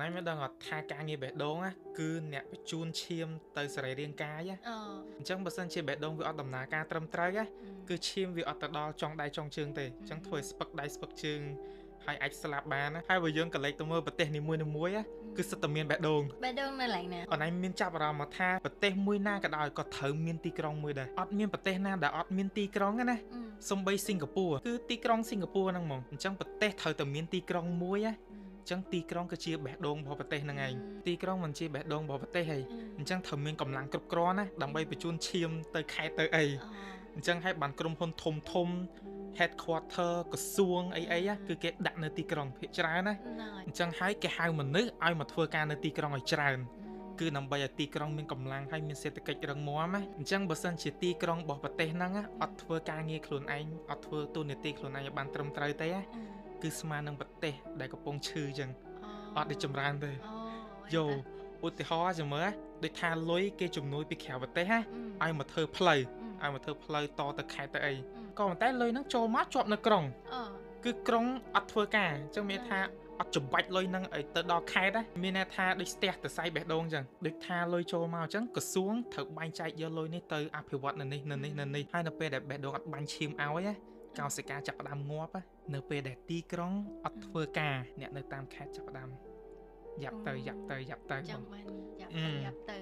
ណៃមានដឹងអត់ថាការងារបេះដូងណាគឺអ្នកបញ្ជូនឈាមទៅសរីរាង្គកាយណាអញ្ចឹងបើសិនជាបេះដូងវាអត់ដំណើរការត្រឹមត្រូវណាគឺឈាមវាអត់ទៅដល់ចុងដៃចុងជើងទេអញ្ចឹងធ្វើឲ្យស្ពឹកដៃស្ពឹកជើងហើយអាចស្លាប់បានណាហើយបើយើងក៏លេចទៅមើលប្រទេសនីមួយៗគឺសិតតែមានបេះដូងនៅកន្លែងណាអនឡាញមានចាប់អារម្មណ៍មកថាប្រទេសមួយណាក៏ដោយក៏ត្រូវមានទីក្រុងមួយដែរអត់មានប្រទេសណាដែលអត់មានទីក្រុងណាសំបីសិង្ហបុរីគឺទីក្រុងសិង្ហបុរីហ្នឹងហ្មងអញ្ចឹងប្រទេសត្រូវតែមានទីក្រុងមួយណាអញ្ចឹងទីក្រុងគឺជាបេះដូងរបស់ប្រទេសហ្នឹងឯងទីក្រុងមិនជាបេះដូងរបស់ប្រទេសហីអញ្ចឹងត្រូវមានកម្លាំងគ្រប់គ្រាន់ណាដើម្បីបញ្ជូនឈាមទៅខេត្តទៅអីអញ្ចឹងហើយបានក្រុមហ៊ុនធំ headquarter ក្រសួងអីគឺគេដាក់នៅទីក្រុងភាគច្រើនណាអញ្ចឹងហើយគេហៅមនុស្សឲ្យមកធ្វើការនៅទីក្រុងឲ្យច្រើនគឺដើម្បីឲ្យទីក្រុងមានកម្លាំងហើយមានសេដ្ឋកិច្ចរឹងមាំណាអញ្ចឹងបើសិនជាទីក្រុងរបស់ប្រទេសហ្នឹងអត់ធ្វើការងារខ្លួនឯងអត់ធ្វើទូនាទីខ្លួនឯងឲ្យបានត្រឹមត្រូវទេគឺស្មើនឹងប្រទេសដែលកំពុងឈឺអញ្ចឹងអត់ដូចចម្រើនទេយោឧទាហរណ៍ចាំមើលដូចថាលុយគេជំនួយពីក្រៅប្រទេសឲ្យមកធ្វើផ្លូវតទៅខេត្តទៅអីក៏ប៉ុន្តែលុយហ្នឹងចូលមកជាប់នៅក្រុងគឺក្រុងអត់ធ្វើការអញ្ចឹងមានថាអត់ចំបាច់លុយហ្នឹងឲ្យទៅដល់ខេត្តមានន័យថាដូចស្ទះទៅសៃបេះដូងអញ្ចឹងដូចថាលុយចូលមកអញ្ចឹងក្រសួងត្រូវបែងចែកយកលុយនេះទៅអភិវឌ្ឍនៅនេះហើយនៅពេលដែលបេះដូងអត់បាញ់ឈាមឲ្យកោសិកាចាប់ផ្ដើមងាប់នៅពេលដែលទីក្រុងអត់ធ្វើការអ្នកនៅតាមខេត្តចាប់ផ្ដើមយ៉ាប់ទៅចាំបានយ៉ាប់ទៅ